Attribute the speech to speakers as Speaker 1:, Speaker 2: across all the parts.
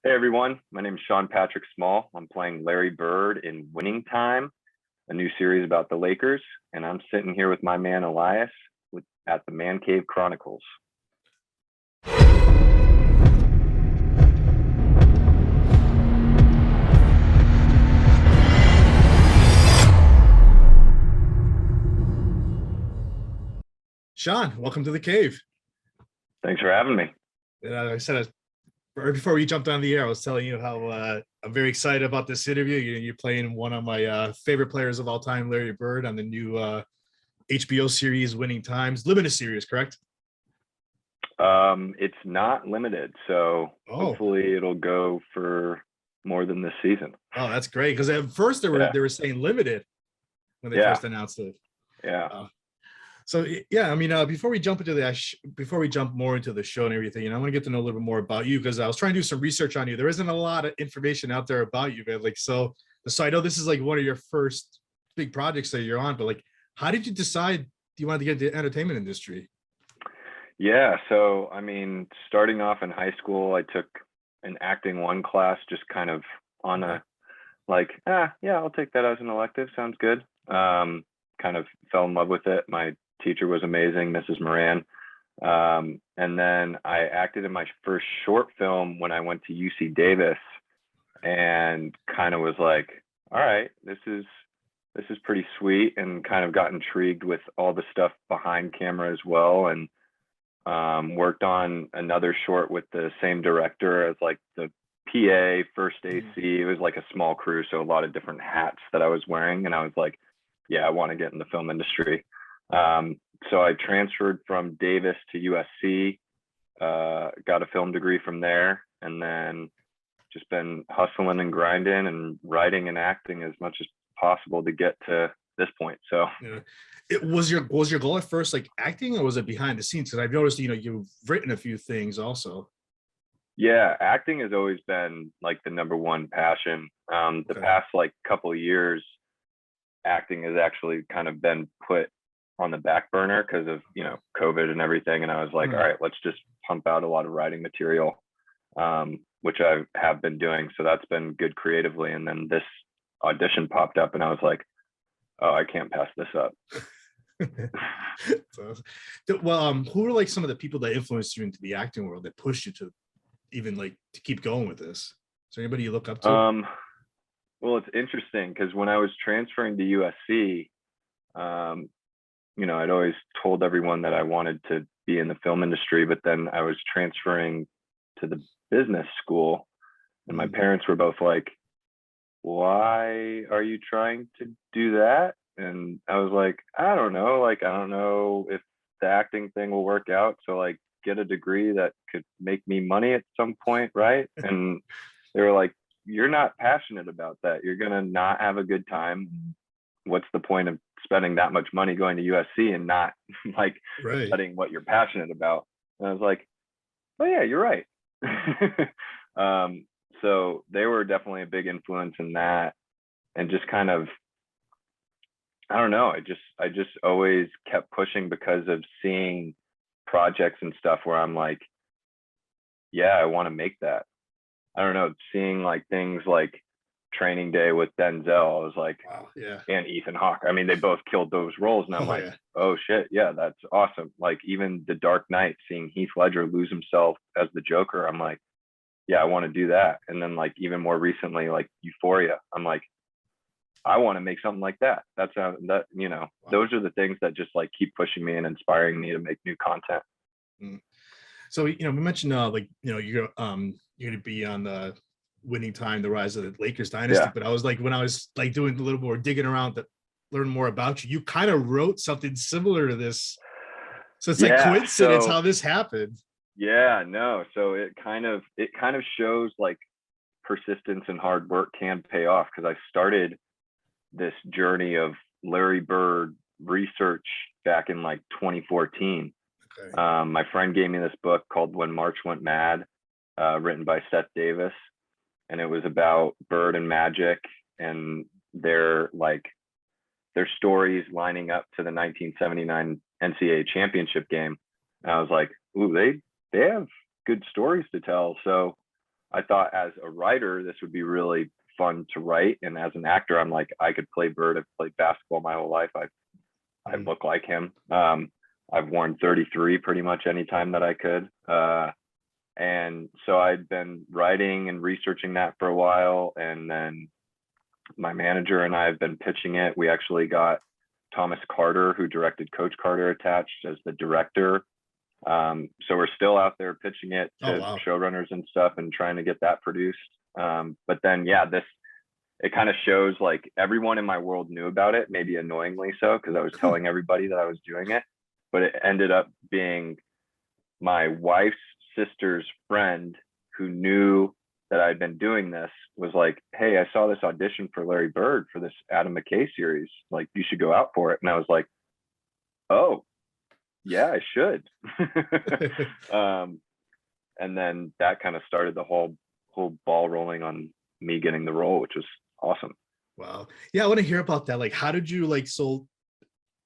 Speaker 1: Hey everyone, my name is Sean Patrick Small. I'm playing Larry Bird in Winning Time, a new series about the Lakers, and I'm sitting here with my man Elias at the Man Cave Chronicles.
Speaker 2: Sean, welcome to the cave.
Speaker 1: Thanks for having me.
Speaker 2: I said right before we jumped on the air, I was telling you how I'm very excited about this interview. You're playing one of my favorite players of all time, Larry Bird, on the new HBO series Winning Times, limited series, correct?
Speaker 1: It's not limited, so hopefully it'll go for more than this season.
Speaker 2: Oh, that's great, because at first they were saying limited when they first announced it.
Speaker 1: Yeah.
Speaker 2: So yeah, I mean, before we jump more into the show and everything, I want to get to know a little bit more about you, because I was trying to do some research on you. There isn't a lot of information out there about you, man. So I know this is like one of your first big projects that you're on, but how did you decide you wanted to get into the entertainment industry?
Speaker 1: Yeah, so I mean, starting off in high school, I took an acting 1 class, just kind of on a I'll take that as an elective. Sounds good. Kind of fell in love with it. My teacher was amazing, Mrs. Moran. And then I acted in my first short film when I went to UC Davis, and kind of was like, all right, this is pretty sweet, and kind of got intrigued with all the stuff behind camera as well. And worked on another short with the same director as like the PA, first AC. It was like a small crew, so a lot of different hats that I was wearing. And I was like, yeah, I want to get in the film industry. So I transferred from Davis to USC, got a film degree from there, and then just been hustling and grinding and writing and acting as much as possible to get to this point. So
Speaker 2: it was your goal at first, like acting, or was it behind the scenes? Because I've noticed, you've written a few things also.
Speaker 1: Yeah, acting has always been like the number one passion. The past couple of years, acting has actually kind of been put on the back burner because of COVID and everything. And I was like, all right, let's just pump out a lot of writing material, which I have been doing. So that's been good creatively. And then this audition popped up, and I was like, oh, I can't pass this up.
Speaker 2: Well, who were like some of the people that influenced you into the acting world, that pushed you to even to keep going with this? Is there anybody you look up to?
Speaker 1: Well, it's interesting because when I was transferring to USC, I'd always told everyone that I wanted to be in the film industry, but then I was transferring to the business school, and my parents were both like, why are you trying to do that? And I was like, I don't know. I don't know if the acting thing will work out. So get a degree that could make me money at some point, right? And they were like, you're not passionate about that. You're gonna not have a good time. What's the point of spending that much money going to USC and not studying what you're passionate about? And I was like, oh yeah, you're right. So they were definitely a big influence in that, and just kind of, I don't know, I just always kept pushing because of seeing projects and stuff where I'm like, yeah, I want to make that. I don't know, seeing things like Training Day with Denzel, I was like,
Speaker 2: wow, yeah.
Speaker 1: And Ethan Hawke. I mean, they both killed those roles, and I'm oh shit, yeah, that's awesome. Even The Dark Knight, seeing Heath Ledger lose himself as the Joker, I'm like, yeah, I want to do that. And then even more recently, Euphoria, I'm like, I want to make something like that. Wow. Those are the things that just keep pushing me and inspiring me to make new content.
Speaker 2: So we mentioned you're going to be on the Winning Time, the rise of the Lakers Dynasty. But I was when I was doing a little more digging around to learn more about you, you kind of wrote something similar to this. So it's coincidence how this happened.
Speaker 1: Yeah, no. So it kind of shows persistence and hard work can pay off, because I started this journey of Larry Bird research back in 2014. My friend gave me this book called When March Went Mad, written by Seth Davis, and it was about Bird and Magic and their stories lining up to the 1979 NCAA championship game. And I was like, ooh, they have good stories to tell. So I thought as a writer, this would be really fun to write. And as an actor, I'm like, I could play Bird. I've played basketball my whole life. I look like him. I've worn 33 pretty much any time that I could. And so I'd been writing and researching that for a while. And then my manager and I have been pitching it. We actually got Thomas Carter, who directed Coach Carter, attached as the director. So we're still out there pitching it to showrunners and stuff and trying to get that produced. But then, yeah, it kind of shows like everyone in my world knew about it, maybe annoyingly so, because I was telling everybody that I was doing it. But it ended up being my wife's sister's friend who knew that I'd been doing this was like, hey, I saw this audition for Larry Bird for this Adam McKay series. Like, you should go out for it. And I was like, oh, yeah, I should. And then that kind of started the whole ball rolling on me getting the role, which was awesome.
Speaker 2: Wow. Yeah, I want to hear about that. Like, how did you so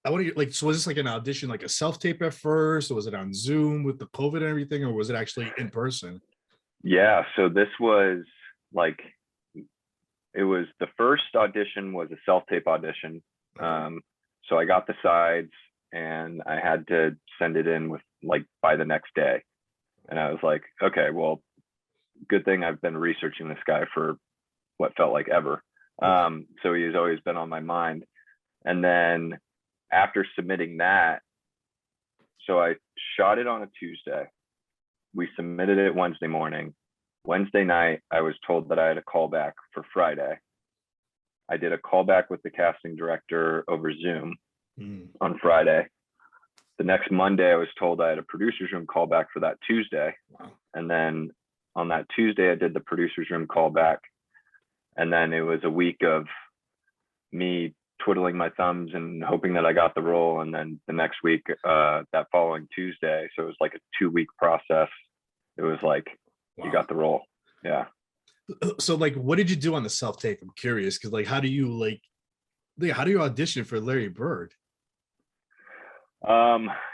Speaker 2: was this like an audition, like a self-tape at first, or was it on Zoom with the COVID and everything, or was it actually in person?
Speaker 1: Yeah, so this was like, it was the first audition was a self-tape audition. So I got the sides and I had to send it in with like by the next day. And I was like, okay, well, good thing I've been researching this guy for what felt like ever. So he's always been on my mind. And then after submitting that, so I shot it on a Tuesday. We submitted it Wednesday morning. Wednesday night, I was told that I had a callback for Friday. I did a callback with the casting director over Zoom on Friday. The next Monday, I was told I had a producer's room callback for that Tuesday.
Speaker 2: Wow.
Speaker 1: And then on that Tuesday, I did the producer's room callback. And then it was a week of me twiddling my thumbs and hoping that I got the role. And then the next week, that following Tuesday, so it was like a 2-week process. It was like, you got the role. Yeah.
Speaker 2: So like, what did you do on the self-tape? I'm curious, because like, how do you audition for Larry Bird?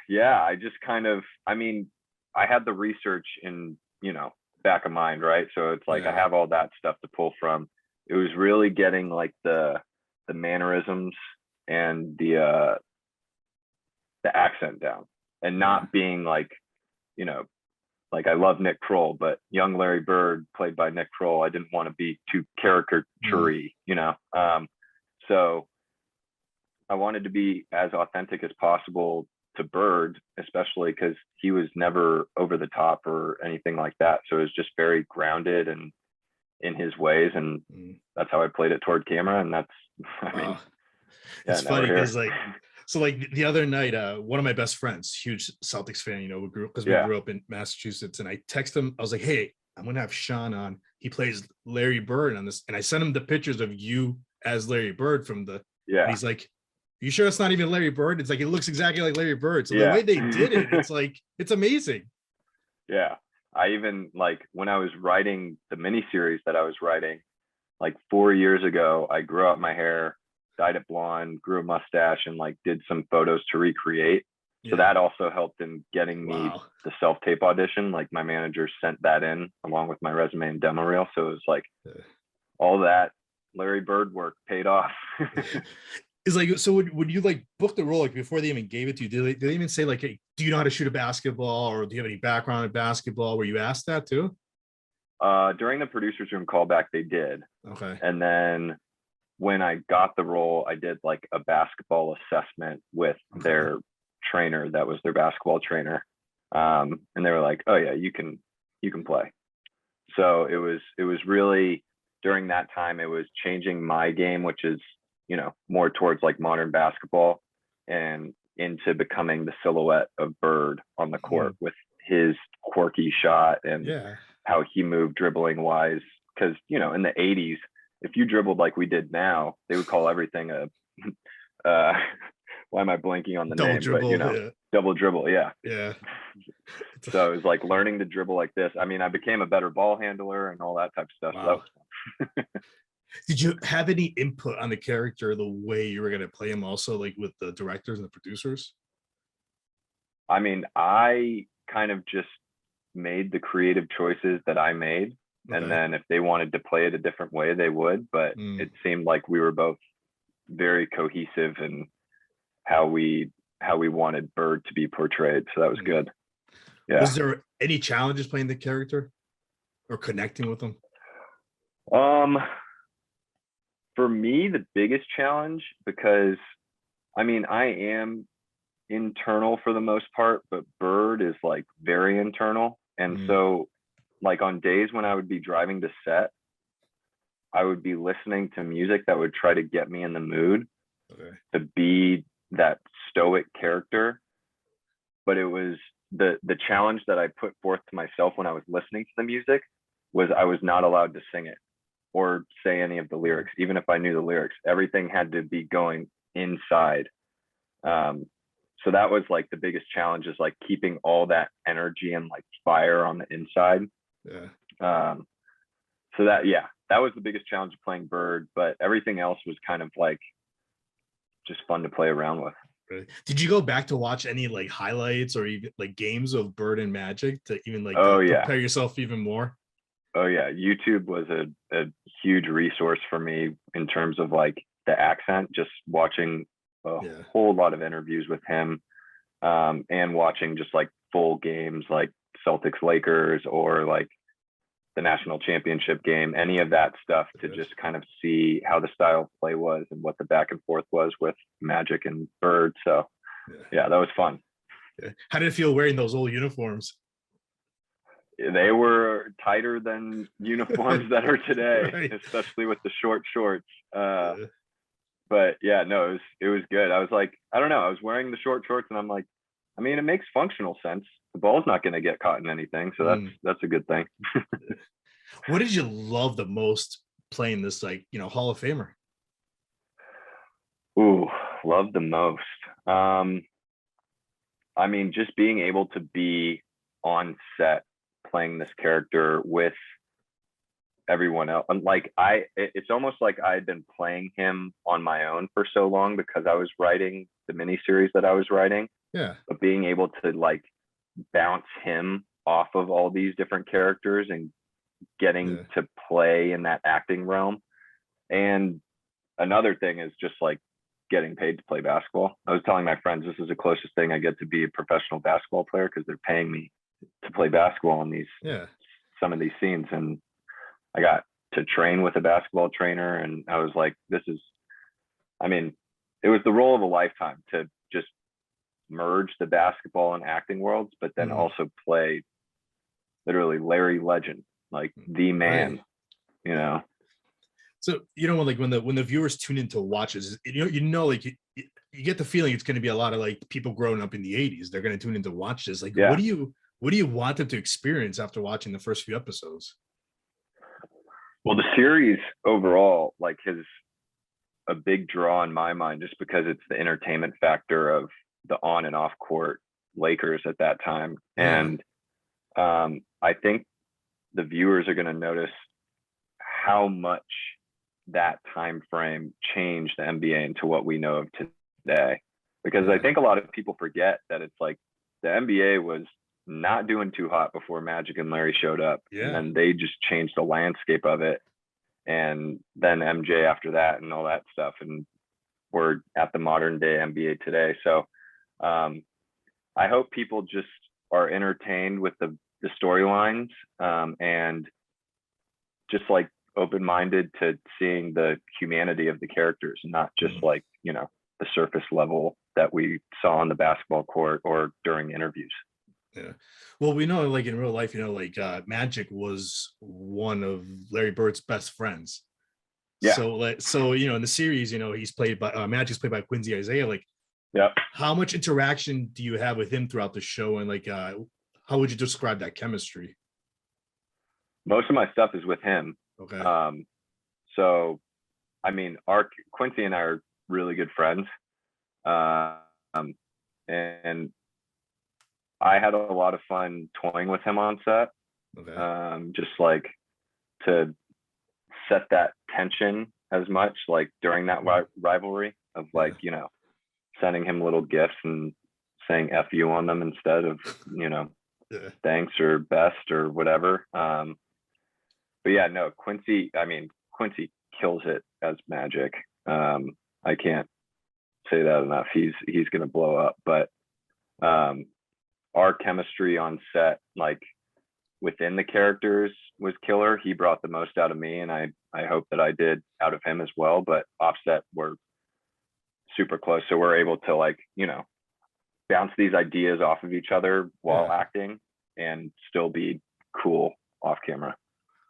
Speaker 1: Yeah, I just kind of, I mean, I had the research in, back of mind, right? So it's like, I have all that stuff to pull from. It was really getting like the mannerisms and the accent down, and not being like, like I love Nick Kroll, but young Larry Bird played by Nick Kroll, I didn't want to be too caricature-y, so I wanted to be as authentic as possible to Bird, especially because he was never over the top or anything like that. So it was just very grounded and in his ways, and that's how I played it toward camera. And that's,
Speaker 2: it's funny because like the other night, one of my best friends, huge Celtics fan, we grew up in Massachusetts, and I texted him. I was like, hey, I'm gonna have Sean on. He plays Larry Bird on this, and I sent him the pictures of you as Larry Bird from the. And he's like, you sure it's not even Larry Bird? It's like, it looks exactly like Larry Bird. So the way they did it, it's like, it's amazing.
Speaker 1: Yeah. I even, like, when I was writing the miniseries that I was writing, like 4 years ago, I grew out my hair, dyed it blonde, grew a mustache, and like did some photos to recreate. So that also helped in getting me the self-tape audition. Like, my manager sent that in along with my resume and demo reel. So it was like all that Larry Bird work paid off.
Speaker 2: It's like, so would you like book the role, like before they even gave it to you? Did they even say like, hey, do you know how to shoot a basketball, or do you have any background in basketball? Were you asked that too?
Speaker 1: During the producer's room callback, they did.
Speaker 2: Okay.
Speaker 1: And then when I got the role, I did like a basketball assessment with their trainer. That was their basketball trainer. And they were like, oh yeah, you can play. So it was really, during that time, it was changing my game, which is, more towards like modern basketball, and into becoming the silhouette of Bird on the court with his quirky shot and how he moved dribbling wise. Because, in the 80s, if you dribbled like we did now, they would call everything a, why am I blanking on the
Speaker 2: double
Speaker 1: name?
Speaker 2: Dribble,
Speaker 1: but, double dribble. Yeah.
Speaker 2: Yeah.
Speaker 1: So it was like learning to dribble like this. I mean, I became a better ball handler and all that type of stuff.
Speaker 2: Wow.
Speaker 1: So that was fun.
Speaker 2: Did you have any input on the character, the way you were going to play him, also like with the directors and the producers?
Speaker 1: I mean, I kind of just made the creative choices that I made. And then if they wanted to play it a different way, they would. But it seemed like we were both very cohesive in how we wanted Bird to be portrayed. So that was good. Yeah.
Speaker 2: Was there any challenges playing the character or connecting with them?
Speaker 1: For me, the biggest challenge, because I mean, I am internal for the most part, but Bird is like very internal. And so like on days when I would be driving to set, I would be listening to music that would try to get me in the mood to be that stoic character. But it was the challenge that I put forth to myself when I was listening to the music was I was not allowed to sing it or say any of the lyrics, even if I knew the lyrics. Everything had to be going inside. So that was like the biggest challenge, is like keeping all that energy and like fire on the inside. So that was the biggest challenge of playing Bird, but everything else was kind of like just fun to play around with.
Speaker 2: Right. Did you go back to watch any like highlights or even like games of Bird and Magic to even like prepare yourself even more?
Speaker 1: Oh yeah, YouTube was a huge resource for me in terms of like the accent, just watching a whole lot of interviews with him, and watching just like full games like Celtics Lakers or like the national championship game, any of that stuff, to just kind of see how the style of play was and what the back and forth was with Magic and Bird. So yeah, that was fun.
Speaker 2: How did it feel wearing those old uniforms?
Speaker 1: They were tighter than uniforms that are today, especially with the short shorts. But yeah, no, it was good. I was like, I don't know, I was wearing the short shorts and I'm like, I mean, it makes functional sense. The ball's not going to get caught in anything, so that's a good thing.
Speaker 2: What did you love the most playing this, like, Hall of Famer?
Speaker 1: Ooh, love the most. I mean, just being able to be on set playing this character with everyone else. Like it's almost like I had been playing him on my own for so long because I was writing the miniseries that I was writing.
Speaker 2: Yeah.
Speaker 1: But being able to like bounce him off of all these different characters and getting to play in that acting realm. And another thing is just like getting paid to play basketball. I was telling my friends, this is the closest thing I get to be a professional basketball player, because they're paying me to play basketball in these some of these scenes. And I got to train with a basketball trainer, and I was like, it was the role of a lifetime to just merge the basketball and acting worlds, but then also play literally Larry Legend, like the man,
Speaker 2: So when the viewers tune in to watch this, like you get the feeling it's going to be a lot of like people growing up in the 80s. They're going to tune in to watch this. Like, what do you want them to experience after watching the first few episodes?
Speaker 1: Well, the series overall like has a big draw in my mind, just because it's the entertainment factor of the on and off court Lakers at that time. And I think the viewers are going to notice how much that time frame changed the NBA into what we know of today. Because I think a lot of people forget that it's like the NBA was not doing too hot before Magic and Larry showed up. And then they just changed the landscape of it. And then MJ after that and all that stuff. And we're at the modern day NBA today. So I hope people just are entertained with the storylines, and just like open-minded to seeing the humanity of the characters, not just like, the surface level that we saw on the basketball court or during interviews.
Speaker 2: Yeah. Well, we know like in real life, Magic was one of Larry Bird's best friends. Yeah. So in the series, he's played by Magic's played by Quincy Isaiah. Like, how much interaction do you have with him throughout the show? And like, how would you describe that chemistry?
Speaker 1: Most of my stuff is with him.
Speaker 2: Okay.
Speaker 1: So, I mean, Quincy and I are really good friends. And I had a lot of fun toying with him on set. Okay. Just like to set that tension as much, like during that rivalry of like, sending him little gifts and saying F you on them instead of, thanks or best or whatever. yeah, no, Quincy. I mean, Quincy kills it as Magic. I can't say that enough. He's gonna blow up. But our chemistry on set, like within the characters, was killer. He brought the most out of me, and I hope that I did out of him as well. But offset, we're super close, so we're able to, like, bounce these ideas off of each other while acting and still be cool off camera.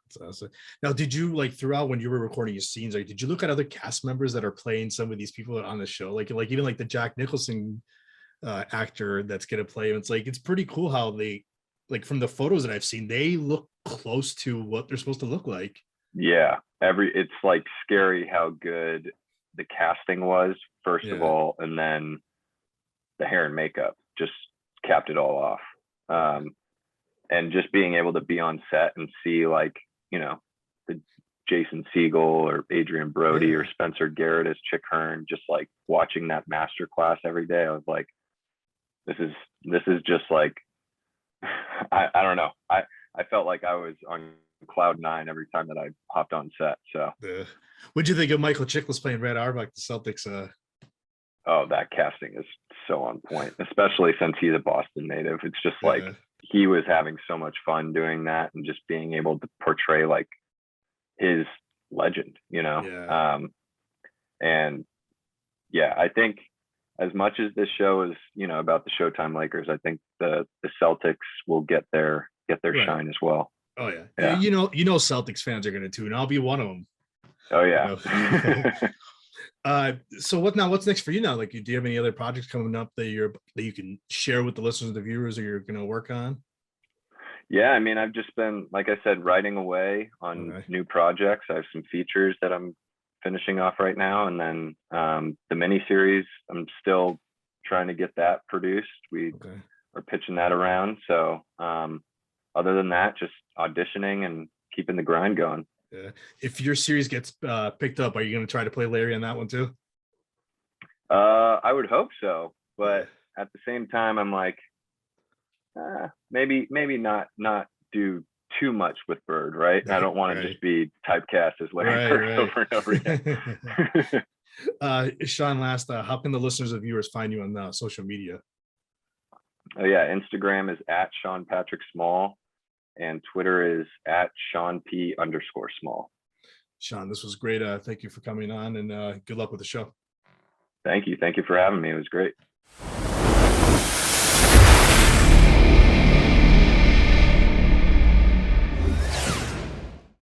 Speaker 2: That's awesome. Now, did you, like, throughout when you were recording your scenes, like, did you look at other cast members that are playing some of these people on the show, like even like the Jack Nicholson actor that's gonna play him? It's like, it's pretty cool how they, like, from the photos that I've seen, they look close to what they're supposed to look like.
Speaker 1: Yeah, it's like scary how good the casting was, first of all, and then the hair and makeup just capped it all off. And just being able to be on set and see, like, the Jason Segel or Adrian Brody or Spencer Garrett as Chick Hearn, just like watching that master class every day, I was like, this is just like, I don't know. I felt like I was on cloud 9 every time that I hopped on set. So
Speaker 2: what'd you think of Michael Chikadze playing Red Auerbach, the Celtics?
Speaker 1: Oh, that casting is so on point, especially since he's a Boston native. It's just like, he was having so much fun doing that and just being able to portray like his legend, and yeah, I think as much as this show is, about the Showtime Lakers, I think the Celtics will get their shine as well.
Speaker 2: Oh yeah. Celtics fans are going to tune. I'll be one of them.
Speaker 1: Oh yeah.
Speaker 2: So what's next for you now? Like, do you have any other projects coming up that you can share with the listeners and the viewers that you're going to work on?
Speaker 1: Yeah, I mean, I've just been, like I said, writing away on new projects. I have some features that I'm finishing off right now, and then the miniseries, I'm still trying to get that produced. We are pitching that around. So other than that, just auditioning and keeping the grind going.
Speaker 2: Yeah. If your series gets picked up, are you going to try to play Larry on that one too?
Speaker 1: I would hope so, but at the same time, I'm like, maybe not do too much with Bird, right? I don't want to just be typecast as Larry Bird over and over
Speaker 2: again. Sean, last, how can the listeners and viewers find you on social media?
Speaker 1: Oh yeah, Instagram is @SeanPatrickSmall. And Twitter is @SeanP_Small.
Speaker 2: Sean, this was great. Thank you for coming on, and good luck with the show.
Speaker 1: Thank you. Thank you for having me. It was great.